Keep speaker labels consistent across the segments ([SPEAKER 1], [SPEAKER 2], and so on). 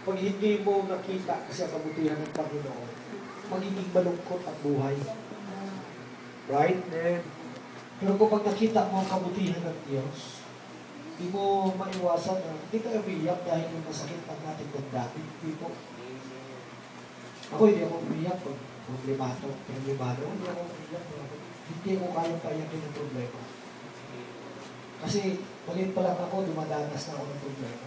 [SPEAKER 1] Pag hindi mo nakita kasi ang kabutihan ng Panginoon, magiging malungkot ang buhay. Right? Pero kung nakita mo ang kabutihan ng Diyos, hindi mo maiwasan na hindi ka umiyak dahil yung masakit ang natin damdamin. Hindi po. Ako hindi ako umiyak pag problemado. Hindi ako umiyak. Hindi ako kayang paiyakin ng problema. Kasi maliit pa lang ako, dumadanas na ako ng problema.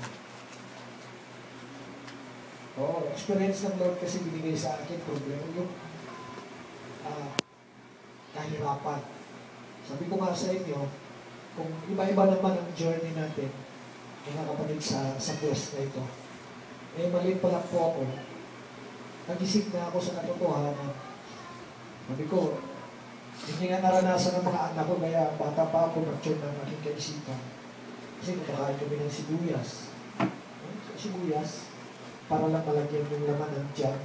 [SPEAKER 1] Experience ng Lord kasi binigay sa akin problema yung kahirapan. Sabi ko nga sa inyo, kung iba-iba naman ang journey natin, mga kapatid sa quest na ito, maliit pa lang po ako, nag-isip na ako sa katotohanan. Sabi ko, hindi nga naranasan ng mga anak ko, kaya bata pa ako nag-tune ng aking kaisipan. Kasi kumakain kami ng sibuyas. Sibuyas, para lang malagyan yung laman ng tiyan.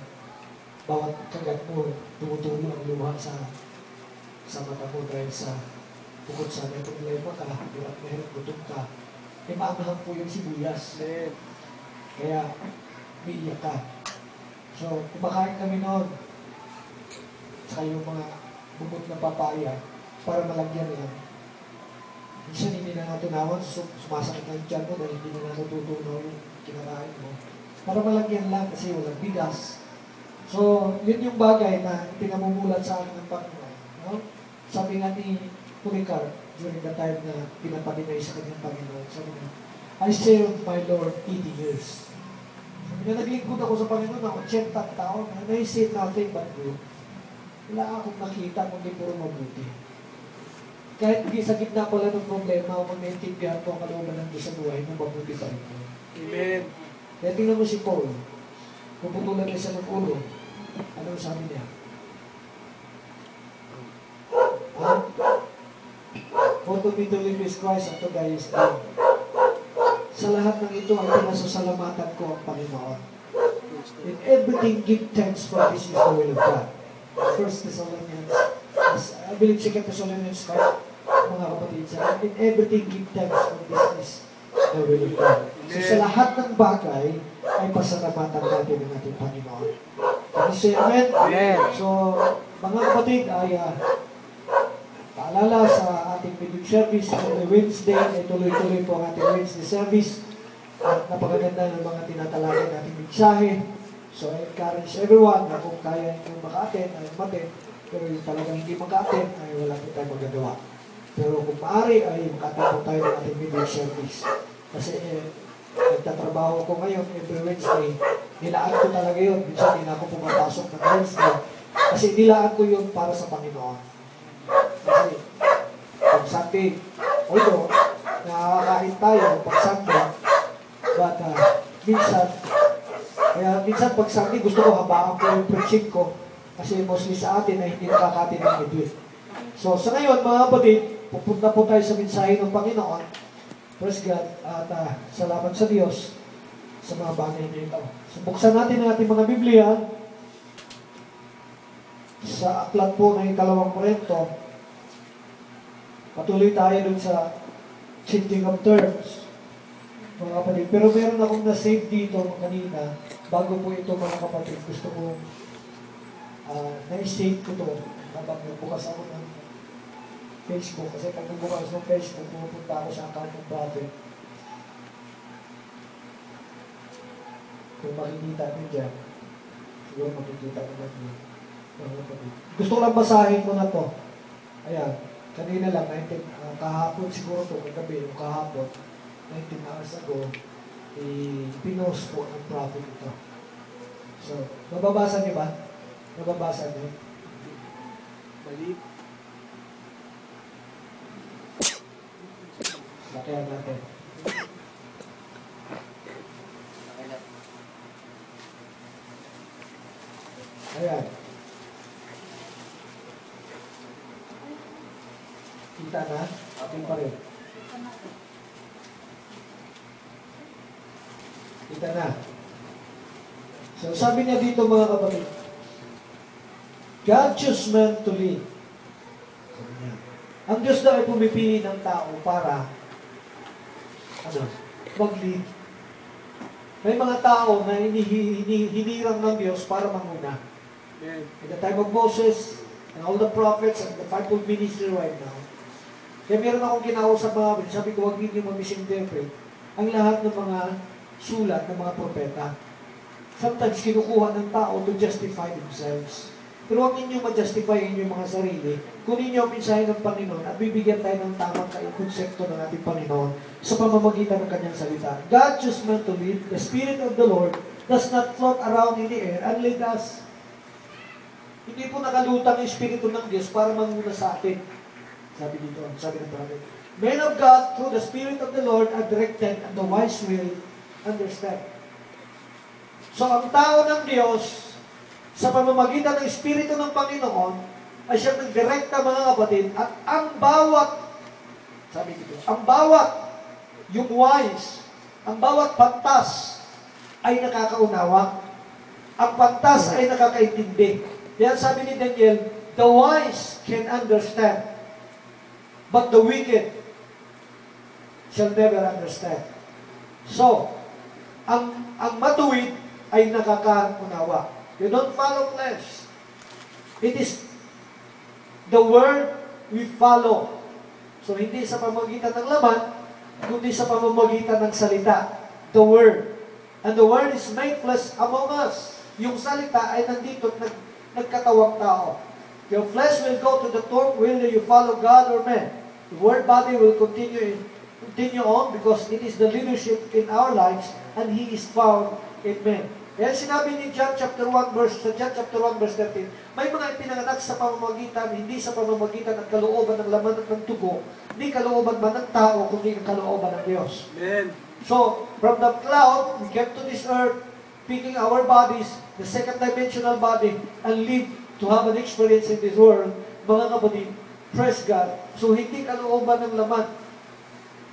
[SPEAKER 1] Bawat kagat mo, tumutulo ang luha sa mata mo dahil sa bukod sa may problema ka, hirap na hirap, gutom ka. Maanahan po yung sibuyas. Kaya, umiiyak ka. So, kumakain kami noon. Saka yung mga bukod na papaya, para malagyan lang. Minsan hindi na natunawan, sumasakit ang tiyan mo dahil hindi na natutunaw yung kinakain mo. Para malagyan lang kasi walang bigas. So, yun yung bagay na pinamumulat sa akin ng Panginoon. No? Sabi nga ni Policar, during the time na pinapalinay sa kanyang Panginoon, sabi nga, I served my Lord 80 years. Sabi nga, naglingkod ako sa Panginoon ng 80 taon, and I see nothing but good. Wala akong nakita kundi puro mabuti. Kahit sa gitna pala ng problema, kung naintindihan ko ang kalooban ng Diyos sa buhay, mabuti pa rin ko. Amen. Kaya tingnan mo si Paul, puputulan niya siya ng ulo. Ano sabi niya? For to me to live is Christ and to die is gain. Sa lahat ng ito ay pinasasalamatan ko ang Panginoon. In everything give thanks for this is the will of God. 1 Thessalonians, I believe 2 Thessalonians 5, mga kapatid, in everything give thanks for this is the will of God. So sa lahat ng bagay ay pasalamatan natin ng ating Panginoon. Amen? So, mga kapatid, ay paalala sa ating midweek service every Wednesday, ay tuloy-tuloy po ang ating Wednesday service. At napakaganda ng mga tinatalakay nating mensahe. So, I encourage everyone na kung kaya nyo maka-attend, ay umattend. Pero yung talagang hindi maka-attend, ay wala po tayo magagawa. Pero kung maaari, ay maka-attend po tayo ng ating midweek service. Kasi, nagtatrabaho ko ngayon every Wednesday. Nilaan ko talaga yun. Minsan, hindi na ako pumapasok ng Wednesday. Kasi nilaan ko yun para sa Panginoon. Kasi, pag Sunday, although, nakakain tayo pag Sunday, but minsan pag Sunday, gusto ko habaan ko yung preaching ko kasi mostly sa atin ay hindi nakakatin ng midweek. So, sa ngayon, mga kapatid, pupunta po tayo sa mensahe ng Panginoon. Praise God, at salamat sa Diyos sa mga bagay na ito. So, buksan natin ang ating mga Biblia sa aklat po ng 2 Korinto. Patuloy tayo dun sa changing of terms, mga kapatid. Pero meron akong na-save dito kanina. Bago po ito, mga kapatid, gusto ko na-save ko ito habang nagbukas ako ng Facebook. Kasi pag nagbukas ng Facebook, pupunta ako sa account ng prophet. Kung makikita nyo dyan, siguro makikita naman nyo. Gusto ko lang basahin ko na to. Ayan, kanina lang, kahapon siguro to, kagabi, yung kahapon, 19 hours ago, pinost po ng prophet ito. So, mababasa niyo ba? Mababasa niyo? Mali. Lakayan natin. Ayan. Kita na? Ating pa rin. Kita na. So, sabi niya dito, mga kapatid, God chose man to lead. Sabi niya, ang Diyos daw ay pumipili ng tao para mag-lead. May mga tao na hinirang ng Diyos para manguna.
[SPEAKER 2] Amen.
[SPEAKER 1] In the time of Moses, and all the prophets, and the fivefold ministry right now, kaya meron akong kinausap mga kapatid, sabi ko, huwag ninyo ma-misinterpret ang lahat ng mga sulat ng mga propeta. Sometimes kinukuha ng tao to justify themselves. Pero huwag ninyo ma-justify inyong mga sarili. Kunin niyo ang mensahe ng Panginoon at bibigyan tayo ng tamang konsepto ng ating Panginoon sa pamamagitan ng kanyang salita. God chose man to lead. The Spirit of the Lord does not float around in the air and lead us. Hindi po nakalutang yung Espiritu ng Diyos para manguna sa atin. Sabi dito, sabi ng prophet. Men of God, through the Spirit of the Lord, are directed, and the wise will understand. So, ang tao ng Diyos, sa pamamagitan ng Espiritu ng Panginoon, ay siyang nagdirekta, mga kapatid, at ang bawat, sabi dito, ang bawat, yung wise, ang bawat pantas, ay nakakaunawa. Ang pantas ay nakakaintindi. Yan sabi ni Daniel, the wise can understand, but the wicked shall never understand. So, ang matuwid ay nakakaunawa. You don't follow flesh. It is the word we follow. So, hindi sa pamamagitan ng laman, kundi sa pamamagitan ng salita. The word. And the word is made flesh among us. Yung salita ay nandito at nagkatawang tao. Your flesh will go to the tomb whether you follow God or man. The word body will continue on because it is the leadership in our lives and He is found in men. Kaya sinabi ni John chapter 1 verse 13, may mga ipinanganak sa pamamagitan, hindi sa pamamagitan ng kalooban ng laman at ng tugo, hindi kalooban man ng tao, kundi ang kalooban ng Diyos.
[SPEAKER 2] Amen.
[SPEAKER 1] So, from the cloud, we came to this earth, picking our bodies, the second dimensional body, and live to have an experience in this world. Mga kapatid, praise God. So, hindi kalooban ng laman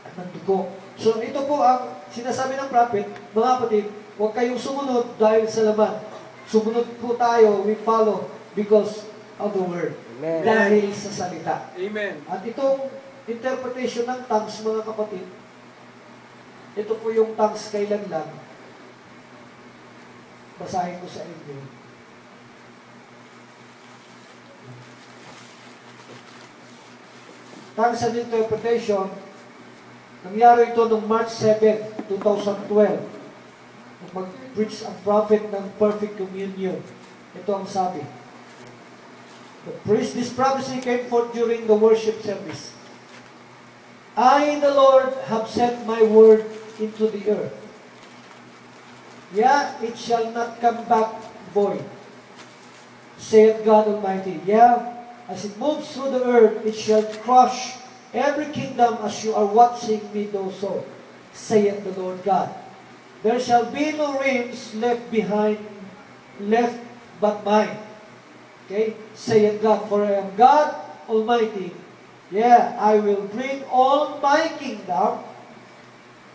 [SPEAKER 1] at ng tugo. So, ito po ang sinasabi ng prophet, mga kapatid, huwag kayong sumunod dahil sa laman. Sumunod po tayo, we follow because of the word.
[SPEAKER 3] Amen.
[SPEAKER 1] Dahil sa salita.
[SPEAKER 2] Amen.
[SPEAKER 1] At itong interpretation ng tongues, mga kapatid, ito po yung tongues kailan lang. Basahin ko sa inyo. Tongues and interpretation, nangyari ito noong March 7, 2012. Mag-preach ang prophet ng perfect communion. Ito ang sabi. This prophecy came forth during the worship service. I, the Lord, have sent my word into the earth. Yeah, it shall not come back void, saith God Almighty. Yeah, as it moves through the earth, it shall crush every kingdom as you are watching me do so, saith the Lord God. There shall be no realms left but mine. Okay? Saith God, for I am God Almighty. Yeah, I will bring all my kingdom.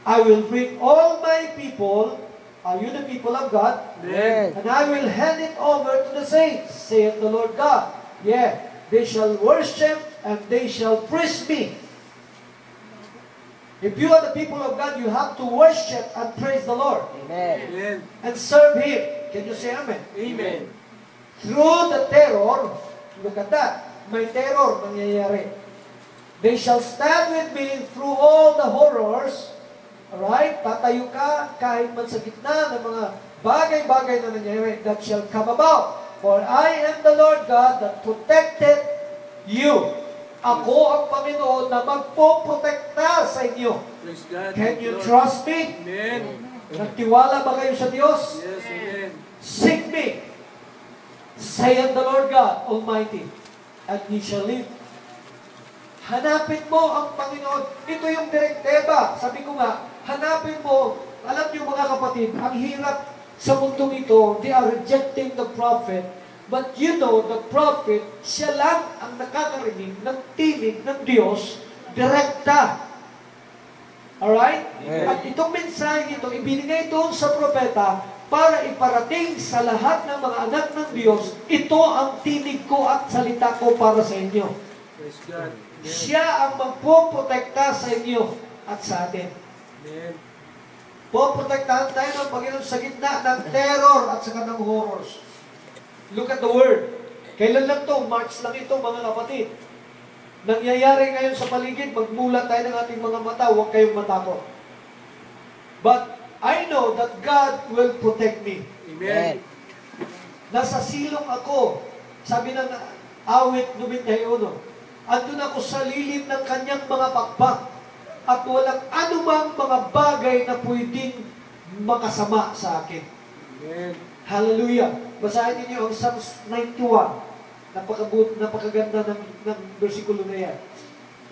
[SPEAKER 1] I will bring all my people. Are you the people of God?
[SPEAKER 2] Amen.
[SPEAKER 1] And I will hand it over to the saints, saith the Lord God. Yeah, they shall worship and they shall praise me. If you are the people of God, you have to worship and praise the Lord.
[SPEAKER 3] Amen.
[SPEAKER 2] Amen.
[SPEAKER 1] And serve Him. Can you say amen?
[SPEAKER 2] Amen.
[SPEAKER 1] Through the terror, look at that, may terror nangyayari. They shall stand with me through all the horrors. Alright? Tatayo ka kahit man sa gitna ng mga bagay-bagay na nangyayari that shall come about. For I am the Lord God that protected you. Ako ang Panginoon na magpoprotekta sa inyo.
[SPEAKER 2] Praise God.
[SPEAKER 1] Can you
[SPEAKER 2] Lord.
[SPEAKER 1] trust me?
[SPEAKER 2] Amen.
[SPEAKER 1] Nagtiwala ba kayo sa Diyos?
[SPEAKER 2] Yes, amen.
[SPEAKER 1] Seek me, saith the Lord God Almighty, and ye shall live. Hanapin mo ang Panginoon. Ito yung direkteba. Sabi ko nga, hanapin mo. Alam niyo mga kapatid, ang hirap sa mundong ito, they are rejecting the prophet. But you know, the prophet, siya lang ang nakakarinig ng tinig ng Diyos, direkta. Alright?
[SPEAKER 3] Yeah.
[SPEAKER 1] At itong mensahe ito, ibinigay doon sa propeta para iparating sa lahat ng mga anak ng Diyos, ito ang tinig ko at salita ko para sa inyo.
[SPEAKER 2] Praise God. Amen.
[SPEAKER 1] Siya ang magpoprotekta sa inyo at sa atin.
[SPEAKER 2] Amen.
[SPEAKER 1] Poprotektahan tayo ng Panginoon sa gitna ng terror at saka ng horrors. Look at the word. Kailan lang to? March lang ito, mga kapatid. Nangyayari ngayon sa paligid, magmulat tayo ng ating mga mata, huwag kayong matakot. But I know that God will protect me.
[SPEAKER 2] Amen.
[SPEAKER 1] Nasa silong ako, sabi ng awit 91, andun ako sa lilim ng kanyang mga pakpak at walang anumang mga bagay na pwedeng makasama sa akin.
[SPEAKER 2] Amen.
[SPEAKER 1] Hallelujah. Basahin niyo ang Psalms 91. Napakaganda ng versikulo na yan,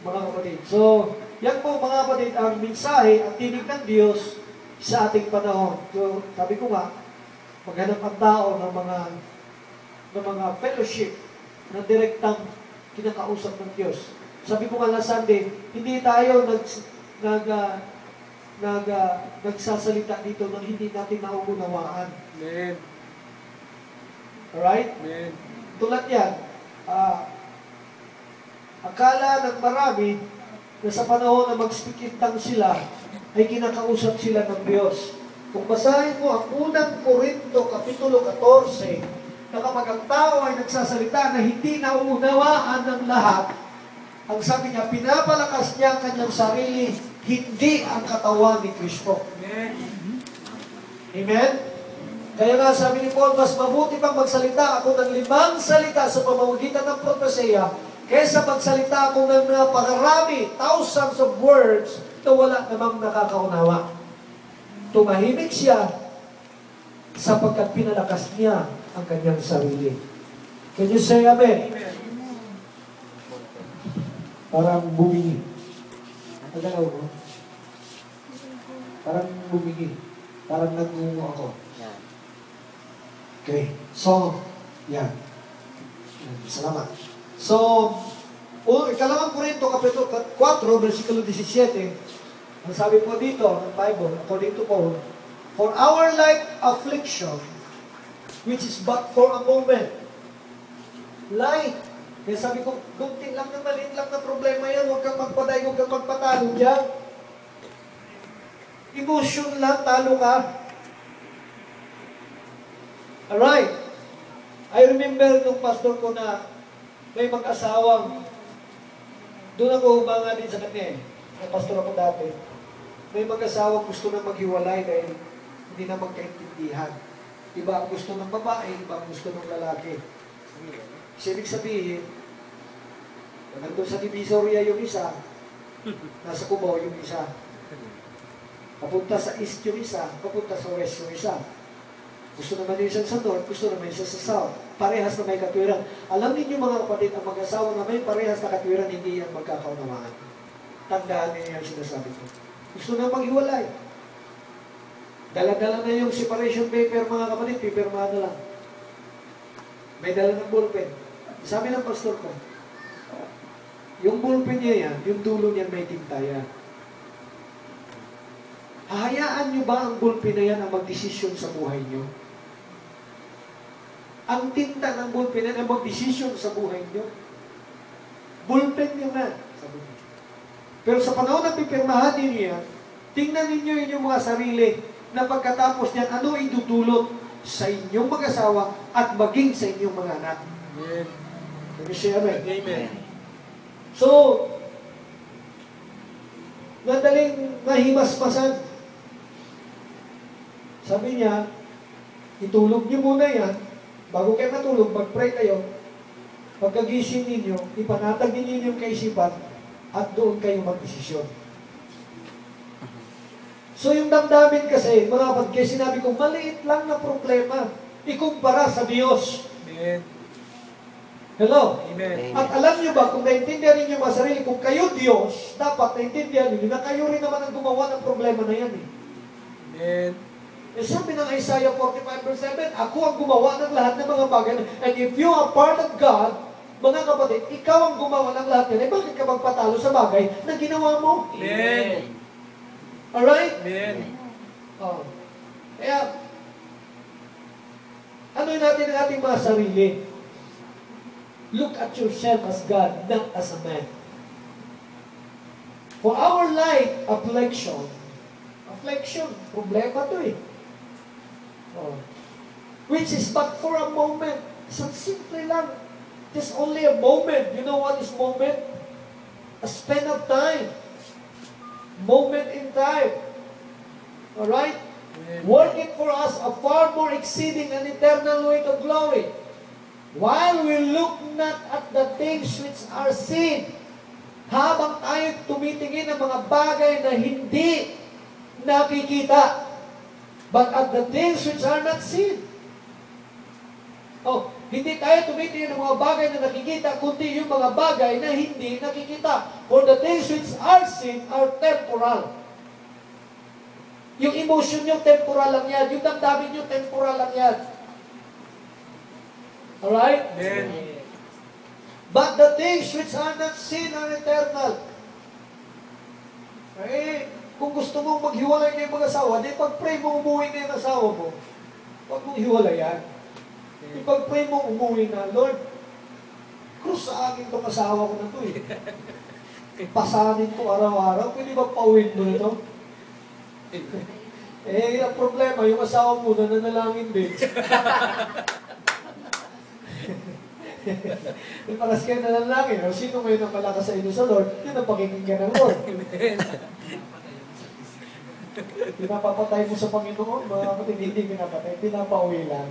[SPEAKER 1] mga kapatid. So, yan po mga kapatid, ang mensahe, ang tinig ng Diyos sa ating panahon. So, sabi ko nga, maghanap ang tao ng mga fellowship na direktang kinakausap ng Diyos. Sabi ko nga last Sunday, hindi tayo nagsasalita dito nang hindi natin nauunawaan.
[SPEAKER 2] Amen.
[SPEAKER 1] Alright?
[SPEAKER 2] Amen.
[SPEAKER 1] Tulad yan, akala ng marami na sa panahon na magspikintang sila, ay kinakausap sila ng Diyos. Kung basahin mo ang unang Korinto, Kapitulo 14, na kapag ang tao ay nagsasalita na hindi nauunawaan ng lahat, ang sabi niya, pinapalakas niya ang kanyang sarili, hindi ang katawan ni Kristo.
[SPEAKER 2] Amen.
[SPEAKER 1] Amen? Kaya nga sabi ni Paul, mas mabuti pang magsalita ako ng 5 salita sa pamamagitan ng propesya, kaysa magsalita ako ng napakarami, thousands of words, na wala namang nakakaunawa. Tumahimik siya sapagkat pinalakas niya ang kanyang sarili. Can you say amen?
[SPEAKER 2] Amen.
[SPEAKER 1] Parang bumigi. Nagalaw mo? Parang bumigi. Parang nagungo ako. Okay. So, yan. Salamat. So, ikalawang Korinto, Kapitulo 4, versikulo 17, ang sabi po dito, ng Bible, according to Paul, for our light affliction, which is but for a moment. Light. Kaya sabi ko, gunting lang na maliit lang na problema yan, huwag kang magpaday, huwag kang magpatalo dyan. Emotion lang, talo ka. Alright. I remember nung pastor ko na may mag-asawang, doon ako humanga din sa kanya eh. May pastor ako dati. May mag-asawang gusto na maghiwalay dahil hindi na magkaintindihan. Iba ang gusto ng babae, iba ang gusto ng lalaki. Ibig sabihin, nandun sa Divisoria yung isa, nasa Cubao yung isa. Papunta sa east yung isa, papunta sa west yung isa. Gusto naman yung isa sa north, gusto naman yung isa sa south. Parehas na may katwiran. Alam ninyo mga kapatid, ang mag-asawa na may parehas na katwiran, hindi yan magkakaunawaan. Tandaan niyo yung sinasabi ko. Gusto na maghiwalay. Dala-dala na yung separation paper mga kapatid, pipirma na lang. May dala ng ballpen. Sabi ng pastor ko, yung ballpen niya yan, yung dulo niyan may tinta yan. Hahayaan niyo ba ang ballpen na yan ang magdesisyon sa buhay niyo? Ang tinta ng ballpen na yan ang magdesisyon sa buhay niyo? Ballpen niyo na, sabi niya. Pero sa panahon na pipirmahan ninyo yan, tingnan ninyo inyong mga sarili na pagkatapos niyan, ano idudulot sa inyong mag-asawa at maging sa inyong mga anak.
[SPEAKER 2] Amen.
[SPEAKER 1] Can you say amen?
[SPEAKER 2] Amen.
[SPEAKER 1] So, madaling mahimasmasan. Sabi niya, itulog niyo muna yan, bago kayo matulog, mag-pray kayo. Pagkagising ninyo, ipanatag ninyo yung kaisipan, at doon kayo mag-desisyon. So yung damdamin kasi, mga kapatid, kaya sinabi ko, maliit lang na problema, ikumpara sa Diyos.
[SPEAKER 2] Amen.
[SPEAKER 1] Hello?
[SPEAKER 2] Amen.
[SPEAKER 1] At alam niyo ba, kung naintindihan ninyo mga sarili, kung kayo Diyos, dapat naintindihan ninyo na kayo rin naman ang gumawa ng problema na yan eh.
[SPEAKER 2] Amen.
[SPEAKER 1] Eh sabi ng Isaiah 45 verse 7, ako ang gumawa ng lahat ng mga bagay. And if you are part of God, mga kapatid, ikaw ang gumawa ng lahat yan. Eh bakit ka magpatalo sa bagay na ginawa mo?
[SPEAKER 2] Amen.
[SPEAKER 1] Alright?
[SPEAKER 2] Amen.
[SPEAKER 1] Oh. Kaya, ano natin ang ating mga sarili? Look at yourself as God, not as a man. For our light affliction, Affliction. Problema to eh. Oh. Which is but for a moment. So simple lang. Just only a moment. You know what is moment? A span of time. Moment in time. Alright? Working for us a far more exceeding and eternal weight of glory. While we look not at the things which are seen, habang tayo tumitingin ng mga bagay na hindi nakikita, but at the things which are not seen. Oh, hindi tayo tumitingin ng mga bagay na nakikita, kundi yung mga bagay na hindi nakikita. For the things which are seen are temporal. Yung emotion nyo, temporal lang yan. Yung damdamin nyo, temporal lang yan. Alright?
[SPEAKER 2] Amen.
[SPEAKER 1] But the things which are not seen are eternal. Eh, kung gusto mong maghiwalay ng mag-asawa, di pag-pray mo umuwi na yung asawa mo. Huwag mong hiwalayan. Ipag-pray mo umuwi na, Lord, krus sa akin itong asawa ko na ito eh. Pasanin ko araw-araw, pwede ba pauwin mo nito? Eh, ang problema, yung asawa mo na nanalangin din. Paras kayo nanalangin. O sino ngayon ang malakas sa inyo sa Lord? Yun ang pakikinggan ng Lord. Pinapapatay mo sa Panginoon, mga kapatid, hindi pinapatay, pinapauwi lang.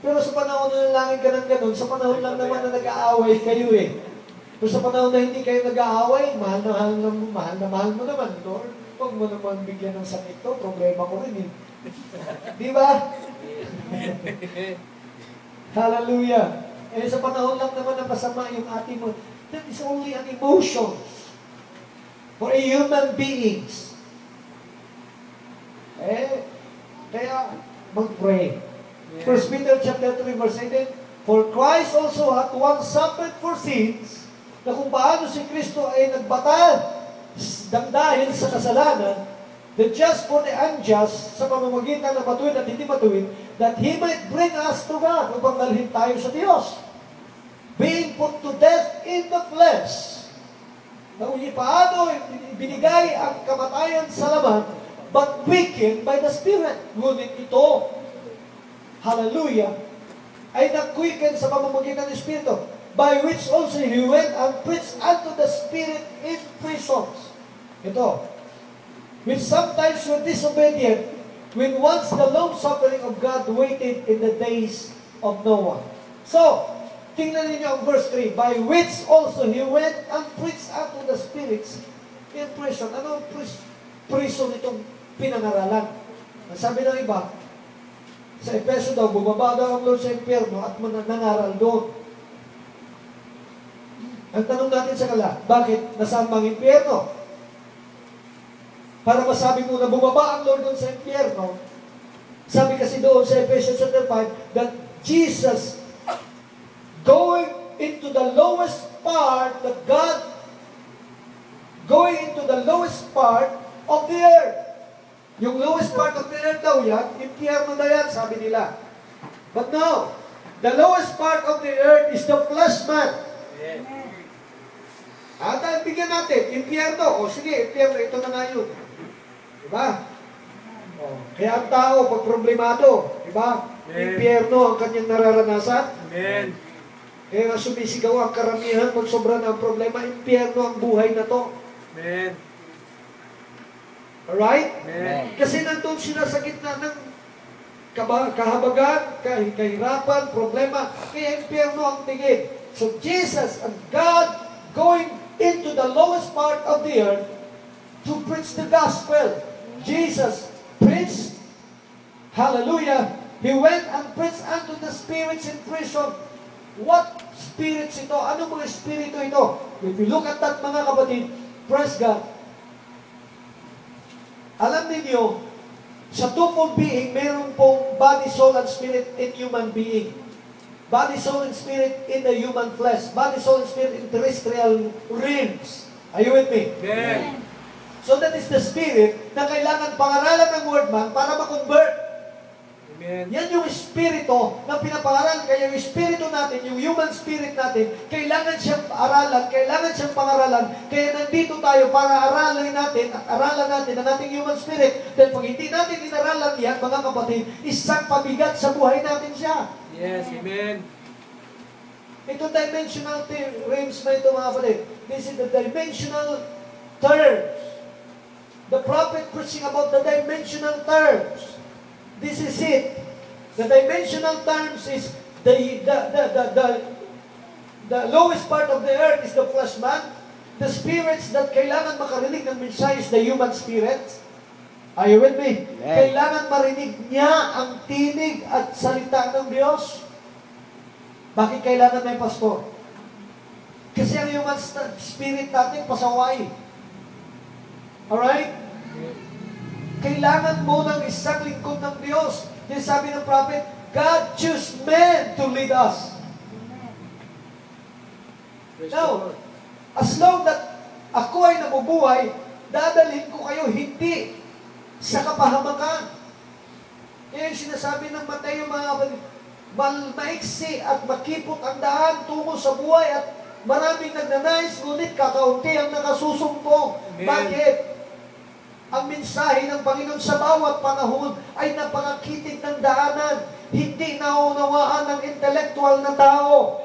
[SPEAKER 1] Pero sa panahon na nanalangin ka ng ganun, sa panahon lang naman na nag-aaway kayo eh. Pero sa panahon na hindi kayo nag-aaway, mahal na mahal mo naman, Lord. Huwag mo naman bigyan ng sakit to, problema ko rin eh. Di ba? Hallelujah. Eh sa panahon lang naman na masama yung ating mo, that is only an emotion for a human beings. Eh, kaya mag-pray. 1 Peter chapter 3 verse 18, For Christ also hath once suffered for sins, na kung paano si Kristo ay nagbatal dahil sa kasalanan, the just for the unjust, sa pamamagitan ng matuwid at hindi matuwid, that He might bring us to God, upang dalhin tayo sa Diyos. Being put to death in the flesh, na paano binigay ang kamatayan sa laman, but quickened by the Spirit. Ngunit ito, hallelujah, ay nag-quicken sa pamamagitan ng Espiritu, by which also He went and preached unto the Spirit in prisons. Ito, which sometimes were disobedient, when once the long-suffering of God waited in the days of Noah. So, tingnan ninyo ang verse 3, by which also He went and preached unto the spirits in prison. Ano ang prison itong pinangaralan? Ang sabi ng iba, sa Efeso daw, bumaba daw ang Lord sa impyerno at nangaral doon. Ang tanong natin sa kala, bakit nasaan bang impyerno? Para masabi mo na bumaba ang Lord doon sa impyerno, sabi kasi doon sa Ephesians chapter 5, that Jesus going into the lowest part, that God going into the lowest part of the earth. Yung lowest part of the earth daw yan, impyerno na yan, sabi nila. But no, the lowest part of the earth is the flesh man. At ang bigyan natin, impyerno. O sige, impyerno, ito na nga yun. Diba? O, kaya ang tao, pag problemado, diba? Impyerno ang kanyang nararanasan.
[SPEAKER 2] Amen.
[SPEAKER 1] Kaya nga sumisigaw ang karamihan pag sobra na ang problema, impyerno ang buhay na to.
[SPEAKER 2] Amen.
[SPEAKER 1] Alright?
[SPEAKER 2] Amen.
[SPEAKER 1] Kasi nandun sila sa gitna ng kahabagan, kahirapan, problema, kaya impyerno ang tingin. So Jesus and God going into the lowest part of the earth to preach the gospel. Jesus preached, hallelujah, He went and preached unto the spirits in prison. What spirits ito? Ano mga spirito ito? If you look at that, mga kapatid, praise God. Alam ninyo, sa twofold being, meron pong body, soul, and spirit in human being. Body, soul, and spirit in the human flesh. Body, soul, and spirit in terrestrial realms. Are you with me?
[SPEAKER 2] Amen.
[SPEAKER 1] So that is the spirit na kailangan pangaralan ng word man para ma-convert.
[SPEAKER 2] Amen.
[SPEAKER 1] Yan yung espiritu na pinapangaral. Kaya yung espiritu natin, yung human spirit natin, kailangan siyang aralan, kailangan siyang pangaralan. Kaya nandito tayo para aralin natin at aralan natin ang ating human spirit. Dahil pag hindi natin inaralan yan, mga kapatid, isang pabigat sa buhay natin siya.
[SPEAKER 2] Yes, amen.
[SPEAKER 1] Ito dimensional realms na ito, mga kapatid. This is the dimensional terms. The prophet preaching about the dimensional terms. This is it. The dimensional terms is the lowest part of the earth is the flesh man. The spirits that kailangan makarinig ng mensahe is the human spirits. Are you with me?
[SPEAKER 3] Amen.
[SPEAKER 1] Kailangan marinig niya ang tinig at salita ng Diyos. Bakit kailangan may pastor? Kasi ang human spirit natin pasaway. Alright? Kailangan mo ng isang lingkod ng Diyos. Yung sabi ng prophet, God choose men to lead us.
[SPEAKER 2] Praise the
[SPEAKER 1] Now,
[SPEAKER 2] Lord.
[SPEAKER 1] as long that ako ay nabubuhay, dadalhin ko kayo hindi sa kapahamakan. Yan yung sinasabi ng Mateo, mga kapatid, maiksi at makipot ang daan tungo sa buhay at maraming nagnanais, ngunit kakaunti ang nakasusumpong.
[SPEAKER 2] Amen.
[SPEAKER 1] Bakit? Ang mensahe ng Panginoon sa bawat panahon ay napakakitig ng daanan, hindi naunawaan ng intellectual na tao.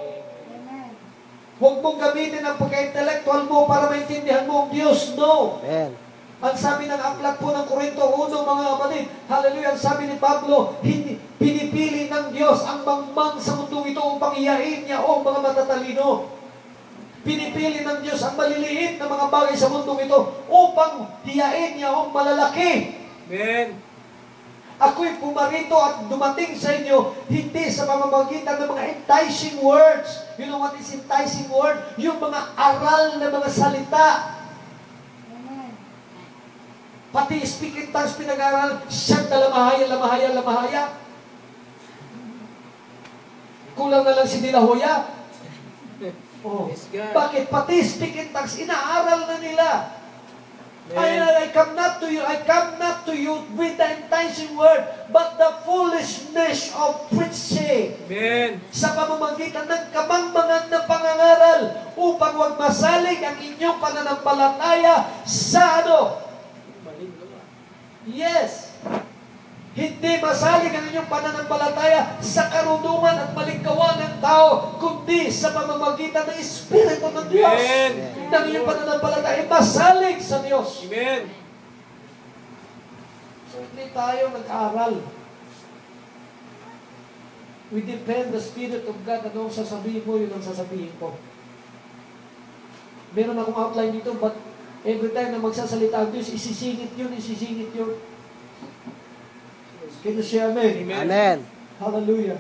[SPEAKER 1] Huwag mong gamitin ang pagka-intellectual mo para maintindihan mo ang Diyos. No.
[SPEAKER 3] Amen.
[SPEAKER 1] Ang sabi ng aklat po ng Korinto 1, mga kapatid, hallelujah, ang sabi ni Pablo, hindi, pinipili ng Diyos ang mangmang sa mundong ito upang iyain niya o mga matatalino. Pinipili ng Diyos ang maliliit na mga bagay sa mundong ito upang hiyain niya ang malalaki.
[SPEAKER 2] Amen.
[SPEAKER 1] Ako'y pumarito at dumating sa inyo hindi sa pamamagitan ng mga enticing words. You know what is enticing word? Yung mga aral na mga salita. Pati speaking tongues pinag-aral, siyang lamahaya. Kulang na lang si Dilahoya. Oh.
[SPEAKER 2] Praise God.
[SPEAKER 1] Bakit? Pati speaking tongues, inaaral na nila. I come not to you with the enticing word, but the foolishness of preaching.
[SPEAKER 2] Amen.
[SPEAKER 1] Sa pamamagitan ng kamangmangan na pangangaral upang wag masalig ang inyong pananampalataya sa ano? Yes. Hindi masalig ang inyong pananampalataya sa karunungan at malingkawan ng tao, kundi sa pamamagitan ng Espiritu ng Diyos.
[SPEAKER 2] Amen.
[SPEAKER 1] Ang inyong pananampalataya ay masalig sa Diyos.
[SPEAKER 2] Amen.
[SPEAKER 1] So hindi tayo nag-aral. We depend the Spirit of God. Ano ang sasabihin mo, yun ang sasabihin ko. Meron akong outline dito, but every time na magsasalita ang Diyos, isisingit yun. Can you say amen?
[SPEAKER 3] Amen.
[SPEAKER 1] Hallelujah.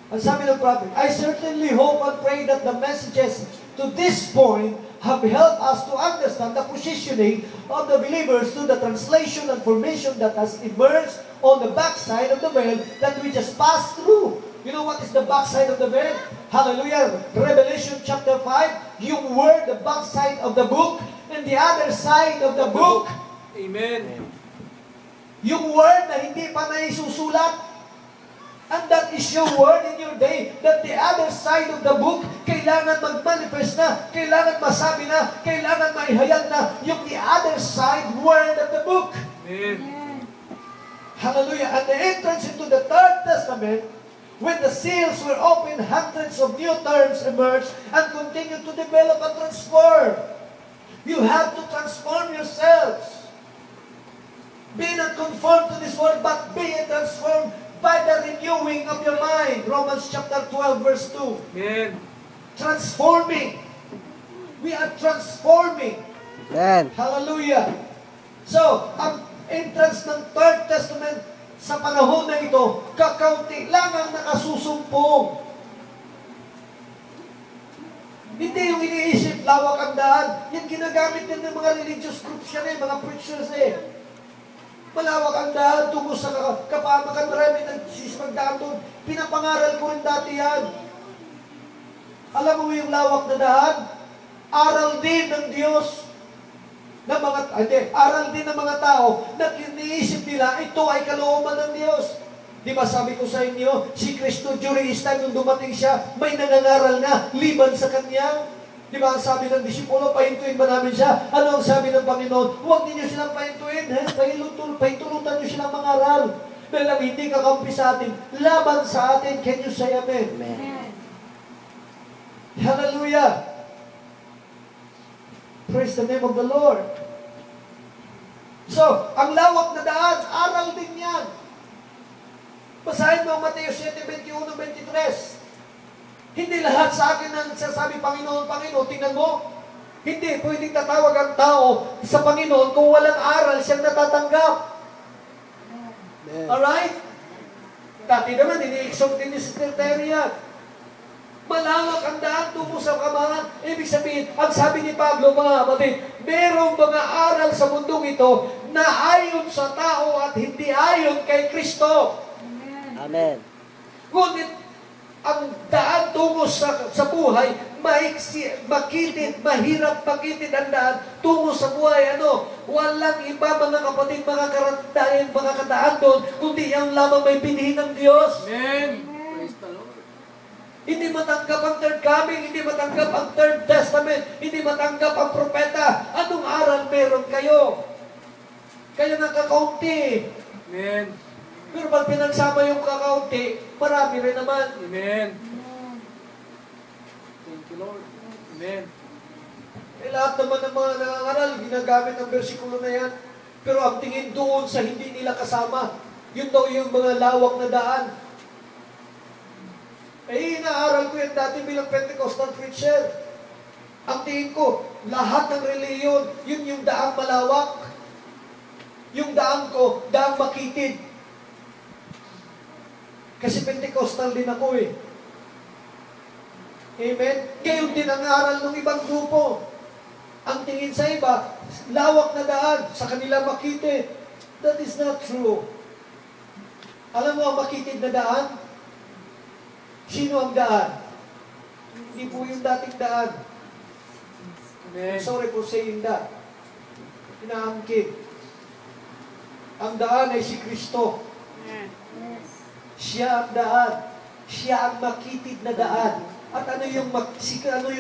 [SPEAKER 1] Ang sabi ng prophet, I certainly hope and pray that the messages to this point have helped us to understand the positioning of the believers to the translation and formation that has emerged on the backside of the veil that we just passed through. You know what is the backside of the veil? Hallelujah. Revelation chapter 5, yung word, the backside of the book, and the other side of the book.
[SPEAKER 2] Amen.
[SPEAKER 1] Yung word na hindi pa naisusulat. And that is your word in your day. That the other side of the book, kailangan mag-manifest na, kailangan masabi na, kailangan maihayag na, yung the other side word of the book.
[SPEAKER 2] Amen.
[SPEAKER 1] Hallelujah. At the entrance into the Third Testament, when the seals were opened, hundreds of new terms emerged and continued to develop and transform. You have to transform yourselves. Be not conformed to this world, but be transformed by the renewing of your mind. Romans chapter 12, verse 2.
[SPEAKER 2] Amen.
[SPEAKER 1] Transforming. We are transforming.
[SPEAKER 3] Amen.
[SPEAKER 1] Hallelujah. So, ang entrance ng Third Testament sa panahon na ito, kakaunti lang ang nakasusumpong. Hindi yung iniisip, lawak ang daan. Yan ginagamit din ng mga religious groups yan mga preachers Malawak ang daan tungo sa kapamakan. Marami magdaan doon. Pinapangaral ko rin dati yan. Alam mo yung lawak na daan? Aral din ng Diyos. ng mga, aral din ng mga tao na iniisip nila, ito ay kalooban ng Diyos. Di ba sabi ko sa inyo, si Kristo during his time nung dumating siya, may nangangaral na liban sa Kanya. Di ba ang sabi ng disipulo, pahintuin ba namin siya? Ano ang sabi ng Panginoon? Huwag ninyo silang pahintuin, pahintulutan nyo silang mangaral. Dahil ang hindi kakampi sa atin, laban sa atin. Can you say amen?
[SPEAKER 3] Amen.
[SPEAKER 1] Hallelujah! Praise the name of the Lord. So, ang lawak na daan, aral din yan. Basahin mo Mateo 7:21-23. Hindi lahat sa akin ang sasabi, Panginoon, Panginoon, tingnan mo. Hindi pwedeng tatawag ang tao sa Panginoon kung walang aral siyang natatanggap. Alright? Dati naman, ini-exalt din ni Secretariat. Malawak ang daan tungo sa kamahan. Ibig sabihin, ang sabi ni Pablo, mga kapatid, merong mga aral sa mundong ito na ayon sa tao at hindi ayon kay Kristo.
[SPEAKER 3] Amen.
[SPEAKER 1] Ngunit, ang daan tungo sa buhay, maiksi, makitid, mahirap makitid ang daan tungo sa buhay. Walang iba, mga kapatid, mga karandahin, mga kadaan doon, kundi yung lamang may binhi ng Diyos.
[SPEAKER 2] Amen. Praise the Lord.
[SPEAKER 1] Hindi matanggap ang third coming, hindi matanggap ang third testament, hindi matanggap ang propeta. Anong aral meron kayo? Kayo nakakaunti.
[SPEAKER 2] Amen.
[SPEAKER 1] Pero pag pinagsama yung kakaunti, marami rin naman.
[SPEAKER 2] Amen. Thank you, Lord. Amen.
[SPEAKER 1] Lahat naman ng mga nangangaral, ginagamit ang versikulo na yan. Pero ang tingin doon sa hindi nila kasama, yun daw yung mga lawak na daan. Inaaral ko yan dati bilang Pentecostal preacher. Ang tingin ko, lahat ng reliyon, yun yung daang malawak. Yung daan ko, daang makitid. Kasi Pentecostal din ako eh. Amen? Ngayon din ang aral ng ibang grupo. Ang tingin sa iba, lawak na daan, sa kanila makitid. That is not true. Alam mo ang makitid na daan? Sino ang daan? Hindi po yung dating daan.
[SPEAKER 2] Amen.
[SPEAKER 1] Sorry for saying that. Inaangkin. Ang daan ay si Kristo. Siya ang daan. Siya ang makitid na daan. At ano yung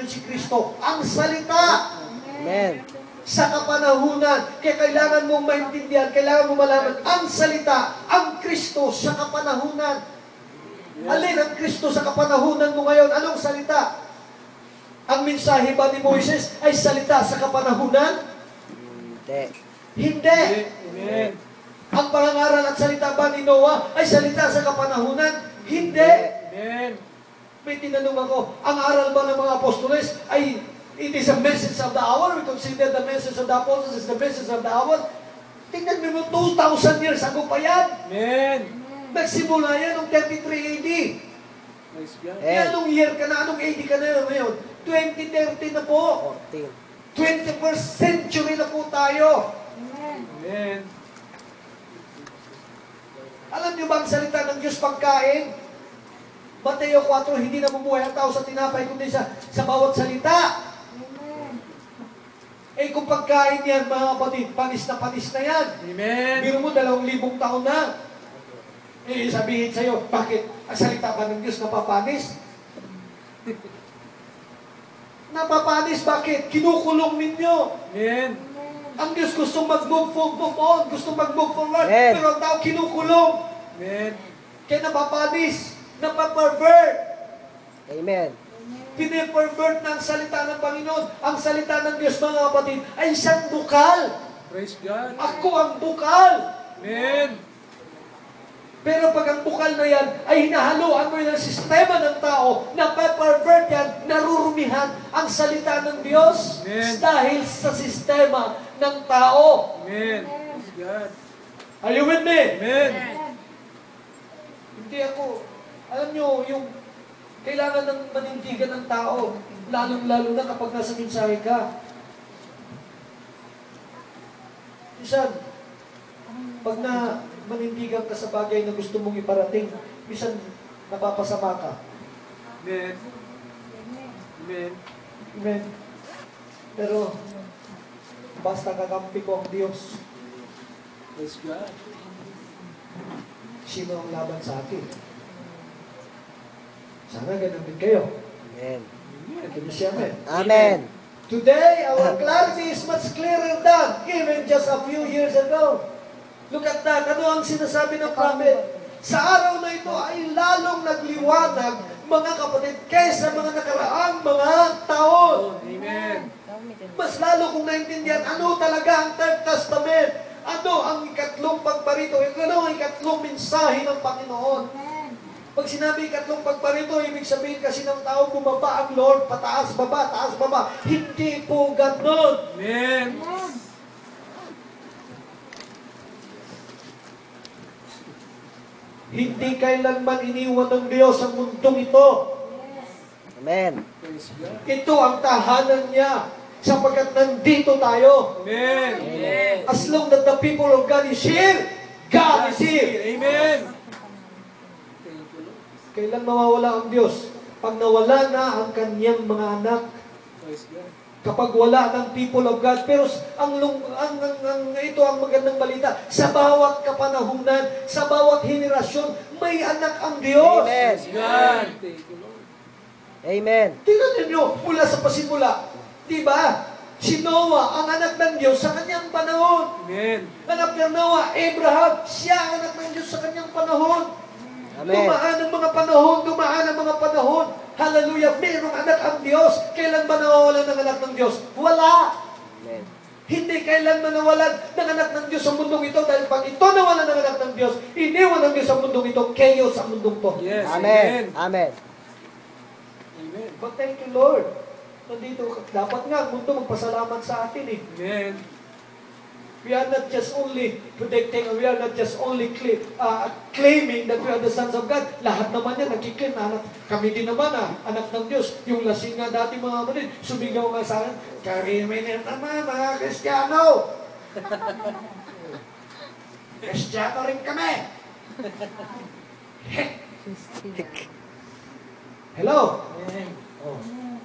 [SPEAKER 1] si Kristo? Ang salita!
[SPEAKER 3] Amen.
[SPEAKER 1] Sa kapanahunan. Kaya kailangan mong maintindihan, kailangan mong malaman ang salita, ang Kristo sa kapanahunan. Alin ang Kristo sa kapanahunan mo ngayon? Anong salita? Ang mensahe ba ni Moises ay salita sa kapanahunan?
[SPEAKER 3] Hindi.
[SPEAKER 1] Hindi.
[SPEAKER 2] Amen.
[SPEAKER 1] Ang pangangaral at salita ba ni Noah ay salita sa kapanahunan? Hindi.
[SPEAKER 2] Amen.
[SPEAKER 1] May tinanong ako, ang aral ba ng mga apostoles ay it is a message of the hour? We consider the message of the apostles as the message of the hour? Tingnan mo, 2,000 years ago pa yan.
[SPEAKER 2] Amen.
[SPEAKER 1] Nagsimula yan noong 33 AD.
[SPEAKER 2] Praise God.
[SPEAKER 1] Anong year ka na? Anong AD ka na ngayon? 2030 na po.
[SPEAKER 3] 14.
[SPEAKER 1] 21st century na po tayo.
[SPEAKER 2] Amen.
[SPEAKER 1] Alam niyo ba ang salita ng Diyos pagkain? Mateo 4, hindi na bumuhay ang tao sa tinapay, kundi sa bawat salita. Kung pagkain yan, mga kapatid, panis na yan.
[SPEAKER 2] Amen.
[SPEAKER 1] Biro mo, 2,000 taon na. Sabihin sa'yo, bakit ang salita ba ng Diyos napapanis? Napapanis, bakit? Kinukulong ninyo.
[SPEAKER 2] Amen.
[SPEAKER 1] Ang Diyos gusto mag-move on, gusto mag-move forward,
[SPEAKER 3] Amen.
[SPEAKER 1] pero ang tao kinukulong.
[SPEAKER 2] Amen.
[SPEAKER 1] Kaya napapanis, napapervert.
[SPEAKER 3] Amen.
[SPEAKER 1] Pinipervert ng salita ng Panginoon. Ang salita ng Diyos, mga kapatid, ay isang bukal.
[SPEAKER 2] Praise God.
[SPEAKER 1] Ako ang bukal.
[SPEAKER 2] Amen.
[SPEAKER 1] Pero pag ang bukal na yan ay hinahaluan mo yung sistema ng tao, napapervert yan, narurumihan ang salita ng Diyos
[SPEAKER 2] Amen.
[SPEAKER 1] dahil sa sistema ng tao.
[SPEAKER 2] Amen. Praise God.
[SPEAKER 1] Are you with me?
[SPEAKER 2] Amen.
[SPEAKER 1] Hindi ako, alam nyo, yung kailangan ng manindigan ng tao, lalong-lalo na kapag nasa mensahe ka. Minsan, pag na manindigan ka sa bagay na gusto mong iparating, minsan napapasama ka.
[SPEAKER 2] Amen. Amen.
[SPEAKER 1] Amen. Pero, basta kakampi ko ang Diyos,
[SPEAKER 2] Praise God.
[SPEAKER 1] sino ang laban sa akin? Sana ganun din kayo.
[SPEAKER 3] Amen.
[SPEAKER 1] Can you say amen?
[SPEAKER 3] Amen.
[SPEAKER 1] Today, our clarity is much clearer than even just a few years ago. Look at that. Ano ang sinasabi ng prophet? Sa araw na ito ay lalong nagliwanag, mga kapatid, kaysa mga nakaraang mga taon.
[SPEAKER 2] Amen.
[SPEAKER 1] Mas lalo kong naintindihan ano talaga ang Third Testament. Ano ang ikatlong pagparito? Ano ang ikatlong mensahe ng Panginoon? Pag sinabi ikatlong pagparito, ibig sabihin kasi ng tao bumaba ang Lord, pataas, baba, taas, baba. Hindi po ganon.
[SPEAKER 2] Amen.
[SPEAKER 1] Hindi kailanman iniwan ng Diyos ang mundong ito.
[SPEAKER 3] Amen.
[SPEAKER 2] Praise God.
[SPEAKER 1] Ito ang tahanan niya. Sapagkat nandito tayo.
[SPEAKER 2] Amen.
[SPEAKER 3] Amen.
[SPEAKER 1] As long that the people of God is here, God is here.
[SPEAKER 2] Amen. Thank you, Lord.
[SPEAKER 1] Kailan mawawala ang Diyos? Pag nawala na ang kanyang mga anak.
[SPEAKER 2] Praise God.
[SPEAKER 1] Kapag wala ng people of God. Pero ito ang magandang balita. Sa bawat kapanahunan, sa bawat henerasyon, may anak ang Diyos.
[SPEAKER 3] Amen.
[SPEAKER 2] Praise God. Thank you, Lord.
[SPEAKER 3] Amen.
[SPEAKER 1] Tingnan ninyo, mula sa pasimula. Diba? Si Noah, ang anak ng Diyos sa kanyang panahon.
[SPEAKER 2] Amen.
[SPEAKER 1] Anak ng Noah, Abraham, siya ang anak ng Diyos sa kanyang panahon.
[SPEAKER 3] Amen.
[SPEAKER 1] Dumaan ang mga panahon, dumaan ang mga panahon. Hallelujah, mayroong anak ang Diyos. Kailan ba nawawalan ng anak ng Diyos? Wala.
[SPEAKER 3] Amen.
[SPEAKER 1] Hindi kailan nawalan ng anak ng Diyos sa mundong ito. Dahil pag ito nawalan ng anak ng Diyos, iniwan ng Diyos sa mundong ito, chaos sa mundong to.
[SPEAKER 2] Yes.
[SPEAKER 3] Amen. Amen.
[SPEAKER 2] Amen.
[SPEAKER 1] But thank you, Lord. Nandito, dapat nga, ang mundo magpasalamat sa atin eh.
[SPEAKER 2] Amen.
[SPEAKER 1] We are not just only predicting, we are not just only claiming that we are the sons of God. Lahat naman yan, nagkiklaim na anak. Kami din naman anak ng Diyos. Yung lasing nga dati mga kapatid, sumigaw nga sa akin, kami naman mga Kristiyano. Kristiyano rin kami. Hello?
[SPEAKER 2] Amen.
[SPEAKER 1] Oh.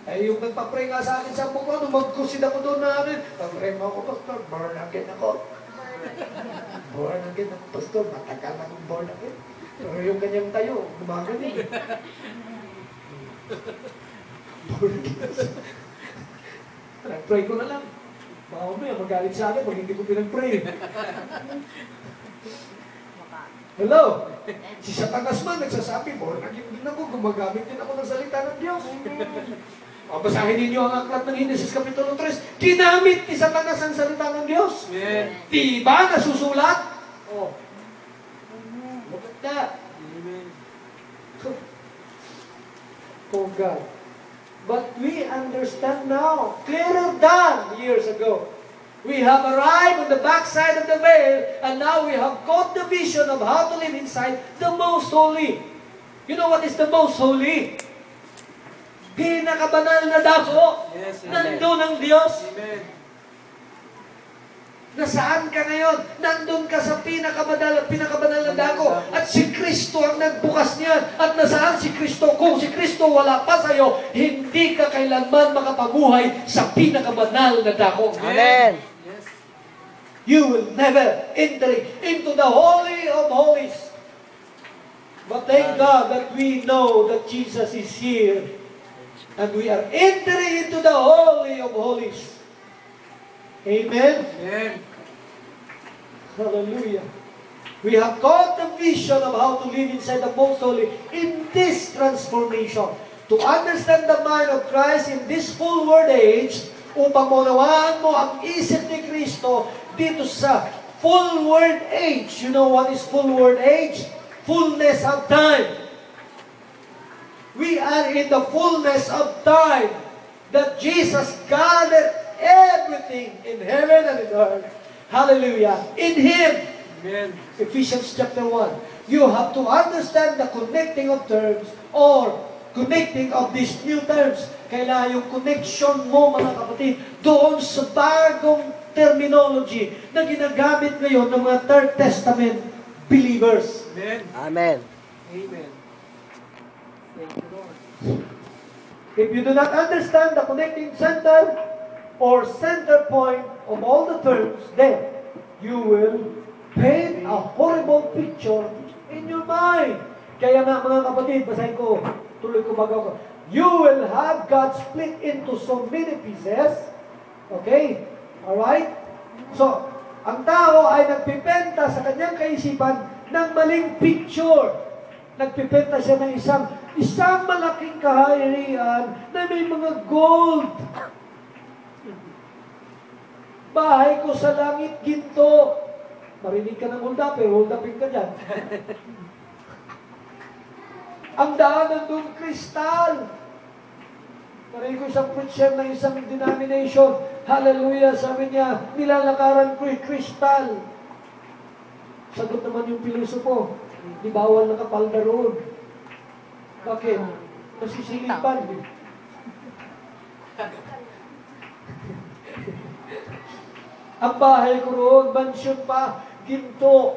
[SPEAKER 1] Eh, yung nagpa-pray nga sa akin sa buko, nung mag-kusid ako doon na rin, pag-pray mo ako, Pastor, born again ako. Born again ako, Pastor, matagal na akong born again. Pero yung kanyang tayo, gumagan eh. Born again. Nag-pray ko na lang. Baka may magalit sa akin pag hindi ko pinag-pray. Hello? Si Satanas man nagsasabi, born again din ako, gumagamit din ako ng salita ng Diyos. Basahin ninyo ang aklat ng Henesis Kapitulo 3. Ginamit ni Satanas ang salita ng Diyos.
[SPEAKER 2] Amen.
[SPEAKER 1] Diba nasusulat? Oh. Look at that.
[SPEAKER 2] Amen.
[SPEAKER 1] Oh God. But we understand now, clearer than years ago. We have arrived on the backside of the veil, and now we have got the vision of how to live inside the most holy. You know what is the most holy? Pinakabanal na dako.
[SPEAKER 2] Yes.
[SPEAKER 3] Amen.
[SPEAKER 1] Nandun ang Diyos.
[SPEAKER 2] Amen.
[SPEAKER 1] Nasaan ka ngayon? Nandun ka sa pinakabanal na dako. At si Kristo ang nagbukas niyan. At nasaan si Kristo? Kung si Kristo wala pa sa'yo, hindi ka kailanman makapabuhay sa pinakabanal na dako.
[SPEAKER 3] Amen.
[SPEAKER 2] Yes.
[SPEAKER 1] You will never enter into the Holy of Holies. But thank God that we know that Jesus is here. And we are entering into the Holy of Holies. Amen?
[SPEAKER 2] Amen.
[SPEAKER 1] Hallelujah. We have got the vision of how to live inside the most holy in this transformation. To understand the mind of Christ in this full world age, upang maunawaan mo ang isip ni Kristo dito sa full world age. You know what is full world age? Fullness of time. We are in the fullness of time that Jesus gathered everything in heaven and in earth. Hallelujah. In Him.
[SPEAKER 2] Amen.
[SPEAKER 1] Ephesians chapter 1. You have to understand the connecting of terms or connecting of these new terms. Kailangan yung connection mo, mga kapatid, doon sa bagong terminology na ginagamit ngayon ng mga Third Testament believers.
[SPEAKER 2] Amen.
[SPEAKER 3] Amen.
[SPEAKER 2] Amen. Thank you, Lord.
[SPEAKER 1] If you do not understand the connecting center, or center point of all the terms, then you will paint a horrible picture in your mind. Kaya nga mga kapatid, basahin ko, tuloy ko bago ko. You will have God split into so many pieces. Okay? Alright? So, ang tao ay nagpipenta sa kanyang kaisipan ng maling picture. Nagpipenta siya ng isang malaking kaharian na may mga gold. Bahay ko sa langit, ginto. Marinig ka ng hold up, hold upin ka dyan. Ang daanan doon, kristal. Marinig ko isang preacher ng isang denomination. Hallelujah, sabi niya, nilalakaran ko yung kristal. Sagot naman yung pilosopo, di bawal nakapalda roon. Bakit? Nasisilipan. Ang bahay ko roon, mansyon pa, ginto.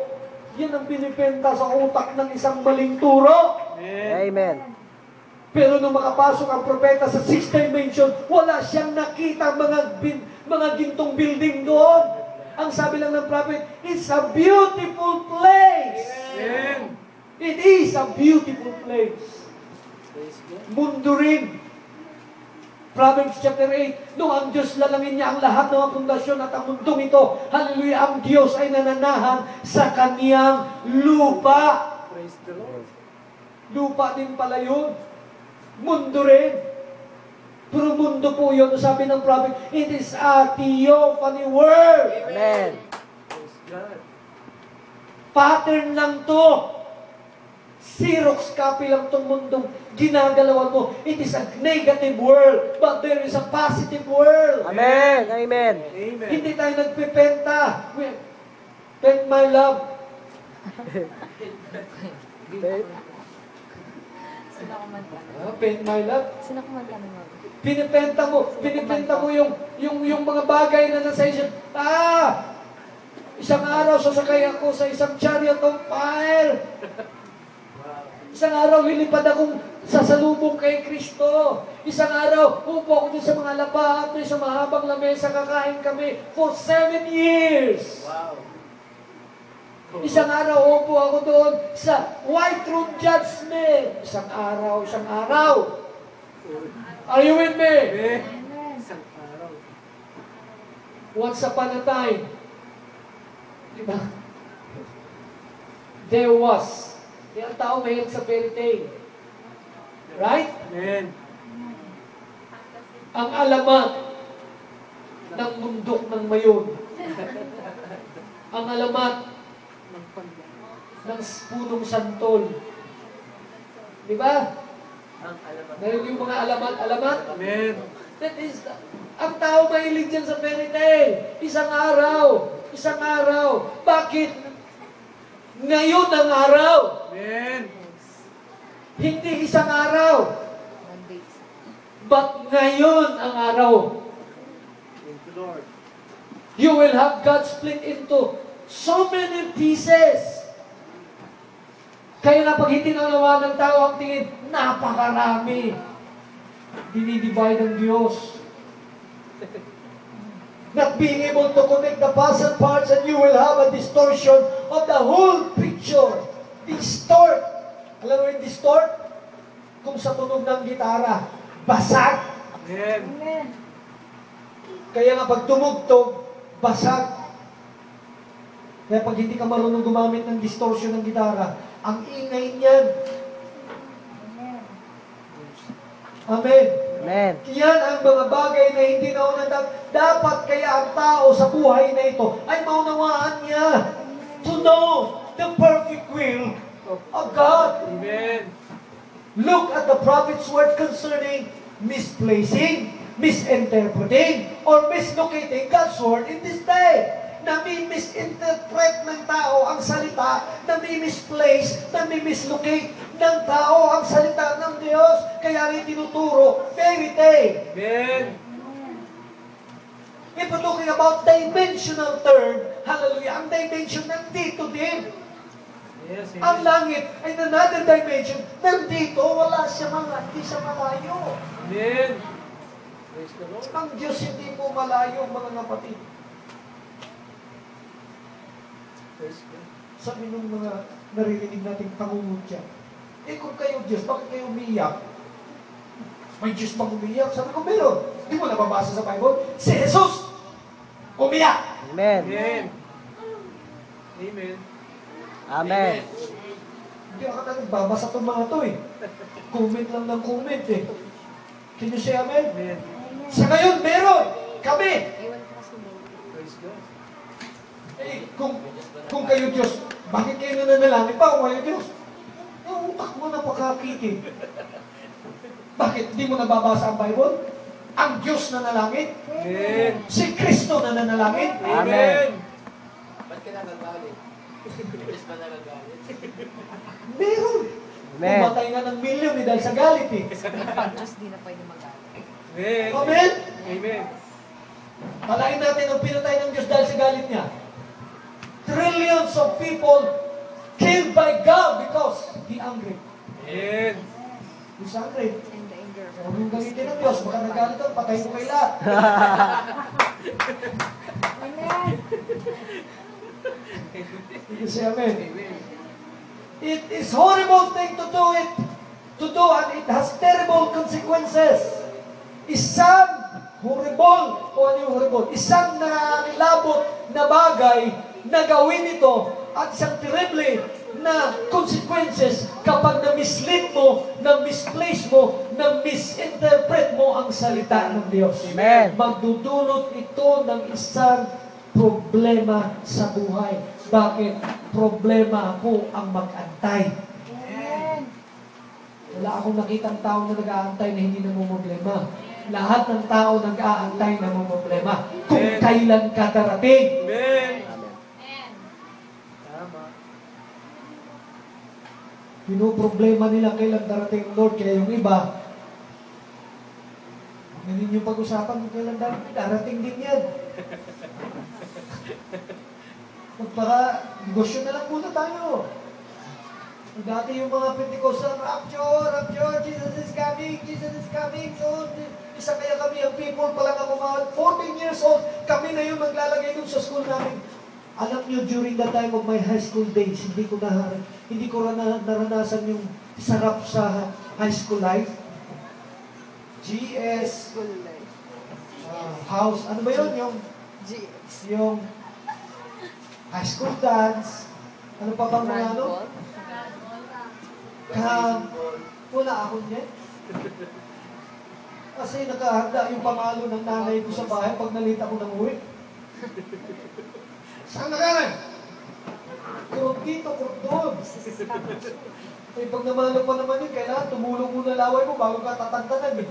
[SPEAKER 1] Yan ang binibenta sa utak ng isang maling turo.
[SPEAKER 3] Amen.
[SPEAKER 1] Pero nung makapasok ang propeta sa 6th dimension, wala siyang nakita mga gintong building doon. Ang sabi lang ng prophet, it's a beautiful place.
[SPEAKER 2] Amen.
[SPEAKER 1] It is a beautiful place. Mundo rin. Proverbs chapter 8, nung ang Diyos lalangin niya ang lahat ng mga pundasyon at ang mundong ito, hallelujah, ang Diyos ay nananahan sa kaniyang lupa.
[SPEAKER 2] Praise the Lord.
[SPEAKER 1] Lupa din pala yun. Mundo rin. Pero mundo po yun. Sabi ng prophet, it is a theophany world.
[SPEAKER 3] Amen.
[SPEAKER 2] Praise God.
[SPEAKER 1] Pattern lang to. Xerox copy lang tong mundong ginagalawan mo. It is a negative world, but there is a positive world.
[SPEAKER 3] Amen. Amen.
[SPEAKER 2] Amen.
[SPEAKER 1] Hindi tayo nagpipenta. Paint my love.
[SPEAKER 4] Sino kumanta?
[SPEAKER 1] Paint my love.
[SPEAKER 4] Sino kumanta naman?
[SPEAKER 1] Pinipenta mo yung mga bagay na nasa isip. Isang araw sasakay ako sa isang chariot of fire. Isang araw lilipad akong sasalubong kay Kristo. Isang araw upo ako dun sa mga labahat, sa mahabang lamesa, kakain kami for 7 years.
[SPEAKER 2] Wow.
[SPEAKER 1] Isang araw upo ako doon sa white throne judgment. Isang araw. Are you with me?
[SPEAKER 2] Isang araw.
[SPEAKER 1] Once upon a time, diba? There was. Kaya ang tao mahilig sa fairy tale. Right?
[SPEAKER 2] Amen.
[SPEAKER 1] Ang alamat ng mundok ng mayon. Ang alamat ng punong santol. Di ba? Meron yung mga alamat.
[SPEAKER 2] Amen.
[SPEAKER 1] That is, ang tao mahilig dyan sa fairy tale. Isang araw. Bakit? Ngayon ang araw.
[SPEAKER 2] Amen.
[SPEAKER 1] Hindi isang araw.
[SPEAKER 4] Monday.
[SPEAKER 1] But ngayon ang araw.
[SPEAKER 2] Thank you, Lord.
[SPEAKER 1] You will have God split into so many pieces. Kaya na pag hindi naunawa ng tao ang tingin, napakarami. Dinidivide ng Diyos. Not being able to connect the puzzle parts, and you will have a distortion of the whole picture. Distort. Alam mo yung distort? Kung sa tunog ng gitara, basag.
[SPEAKER 2] Amen.
[SPEAKER 4] Amen.
[SPEAKER 1] Kaya nga pag tumugtog, basag. Kaya pag hindi ka marunong gumamit ng distortion ng gitara, ang ingay niyan. Amen.
[SPEAKER 3] Amen.
[SPEAKER 1] Yan ang mga bagay na hindi naunang dapat kaya ang tao sa buhay na ito ay maunawaan niya to know the perfect will of God.
[SPEAKER 2] Amen.
[SPEAKER 1] Look at the prophet's word concerning misplacing, misinterpreting, or mislocating God's word in this day. Nami-misinterpret ng tao ang salita, nami-misplace, nami-mislocate ng tao ang salita ng Diyos. Kaya rin tinuturo, fairy tale.
[SPEAKER 2] Amen.
[SPEAKER 1] If we're talking about dimensional term, hallelujah, ang dimension nandito din.
[SPEAKER 2] Yes,
[SPEAKER 1] Ang
[SPEAKER 2] amen.
[SPEAKER 1] langit ay another dimension. Nandito, wala siya hindi siya malayo.
[SPEAKER 2] Amen. Praise the Lord.
[SPEAKER 1] Ang Diyos hindi po malayo, mga kapatid.
[SPEAKER 2] Praise God.
[SPEAKER 1] Sabi nung mga naririnig nating pangungutya, kung kayo Diyos, bakit kayo umiyak? May Diyos bang umiyak? Sabi ko, meron. Hindi mo nababasa sa Bible? Si Jesus umiyak!
[SPEAKER 3] Amen.
[SPEAKER 2] Amen. Amen.
[SPEAKER 3] Amen.
[SPEAKER 1] Hindi ako nagbabasa itong mga to eh. Comment lang ng comment eh. Can you say amen?
[SPEAKER 2] Amen.
[SPEAKER 1] Sa ngayon, meron! Kami!
[SPEAKER 4] Iwan ko kasi mo.
[SPEAKER 2] Praise God.
[SPEAKER 1] Kung kayo Diyos, bakit kayo nananalangin pa kung kayo Diyos? Yung utak mo napakakiti. Bakit? Di mo nababasa ang Bible? Ang Diyos nanalangin?
[SPEAKER 2] Amen.
[SPEAKER 1] Si Kristo nananalangin?
[SPEAKER 2] Amen.
[SPEAKER 5] Ba't ka nagagalit? Bilis ba nagagalit?
[SPEAKER 1] Meron!
[SPEAKER 3] Amen.
[SPEAKER 1] Pumatay nga ng milyon eh, dahil sa galit eh.
[SPEAKER 4] Pag Diyos, di na pwede magalit.
[SPEAKER 2] Amen.
[SPEAKER 1] Amen?
[SPEAKER 2] Amen.
[SPEAKER 1] Palain natin ang pinatay ng Diyos dahil sa galit niya. Trillions of people killed by God because He angry.
[SPEAKER 2] Amen.
[SPEAKER 1] He's angry.
[SPEAKER 4] And the anger of
[SPEAKER 1] Huwag yung galitin ng Diyos. Baka nagalit ang patayin mo kay lahat.
[SPEAKER 4] Amen.
[SPEAKER 1] You say amen. It is horrible thing to do it, and it has terrible consequences. Isang horrible, o ano yung horrible? Isang nakakilabot na bagay na gawin ito at isang terrible na consequences kapag na-mislead mo, na-misplace mo, na-misinterpret mo ang salita ng Diyos.
[SPEAKER 3] Amen.
[SPEAKER 1] Magdudulot ito ng isang problema sa buhay. Bakit? Problema ako ang mag-antay.
[SPEAKER 4] Amen.
[SPEAKER 1] Wala akong nakitang tao na nag-aantay na hindi namumroblema. Lahat ng tao nag-aantay na namumroblema. Kung
[SPEAKER 2] Amen.
[SPEAKER 1] kailan ka darating.
[SPEAKER 2] Amen.
[SPEAKER 3] Amen.
[SPEAKER 2] Tama.
[SPEAKER 1] Pinoproblema nila kailan darating ang Lord. Kaya yung iba, huwag ninyong pag-usapan kung kailan darating din yan. Magpaka-negosyo na lang muna tayo. Dati yung mga Pentecostal, rapture, Jesus is coming. So, isa kaya kami, ang people pala na kumahal, 14 years old, kami na yung maglalagay dun sa school namin. Alam nyo, during the time of my high school days, hindi ko naranasan yung sarap sa high school life. GS,
[SPEAKER 4] School life.
[SPEAKER 1] house, ano ba yun?
[SPEAKER 4] GX.
[SPEAKER 1] Yung high school dance, ano pa bang mga ano? Wala ako niyan. Kasi nakahanda yung pamalo ng nanay ko sa bahay pag nalita ko ng uwi. Saan na kanan? Kurot dito, kurot doon. Eh, pag namalo pa naman yun, kailangan tumulong muna laway mo bago ka tatantanan eh.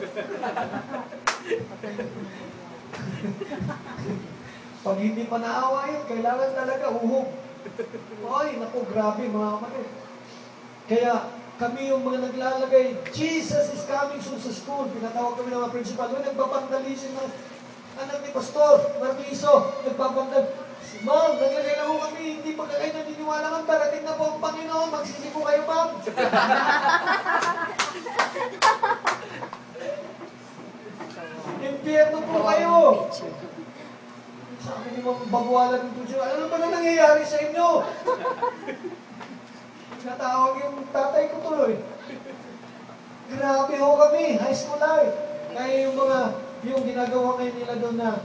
[SPEAKER 1] Pag hindi pa naawa yun, kailangan talaga uhog. Ay, naku, grabe mga kapatid. Kaya kami yung mga naglalagay, Jesus is coming soon sa school. Pinatawag kami ng mga principal. May nagbabandalism ng anak ni Pastor Marquiso. Nagbabandal. Ma'am, naglagay na ho kami. Hindi pa kayo naniniwala ng darating na po ang Panginoon. Magsisi po kayo, ma'am. Impyerno po kayo. Sabi ni Ma'am Babualan ng Puso, ano ba na nangyayari sa inyo? Natawag yung tatay ko tuloy. Grabe ho kami, high school life. Kaya yung ginagawa ngayon nila doon na,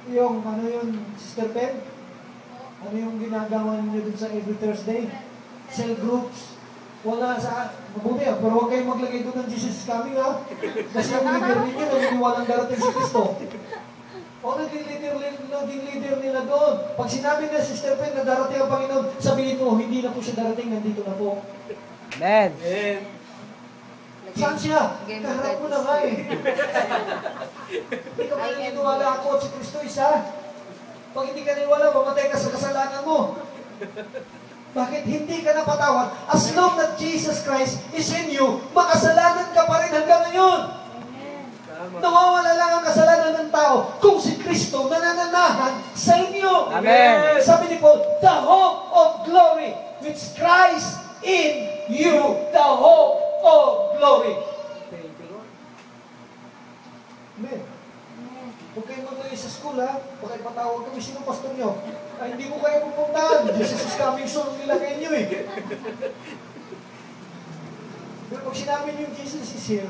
[SPEAKER 1] yung Sister Pen? Ano yung ginagawa ninyo doon sa every Thursday? Cell groups. Wala sa, mabuti pero huwag kayong maglagay doon ng Jesus is coming ha. Kasi yung leader ninyo, naniniwalang darating si Kristo. O naging leader nila doon. Pag sinabi na Sister Pen na darating ang Panginoon, sabihin mo, hindi na po siya darating, nandito na po.
[SPEAKER 3] Amen.
[SPEAKER 2] Amen.
[SPEAKER 1] Saan siya?
[SPEAKER 4] Game of
[SPEAKER 1] Kaharap mo na
[SPEAKER 4] Death.
[SPEAKER 1] nga eh. Hindi ka pa naniniwala ako at si Kristo isa. Pag hindi ka naniniwala, mamatay ka sa kasalanan mo. Bakit hindi ka napatawad? As long that Jesus Christ is in you, makasalanan ka pa rin hanggang ngayon.
[SPEAKER 2] Tama.
[SPEAKER 1] Nawawala lang ang kasalanan ng tao kung si Kristo nanananahan sa inyo.
[SPEAKER 3] Amen.
[SPEAKER 1] Sabi ni Paul, the hope of glory which Christ in you, the hope of glory.
[SPEAKER 2] Thank you, Lord.
[SPEAKER 1] Amen.
[SPEAKER 4] Amen.
[SPEAKER 1] Huwag kayong mag-uwi sa school, ha? Baka ipatawag kami, sino pastor nyo? Ay, hindi ko kayo pupuntahan. Jesus is coming soon, nilagay nyo eh. Pero pag sinabi nyo, Jesus is here,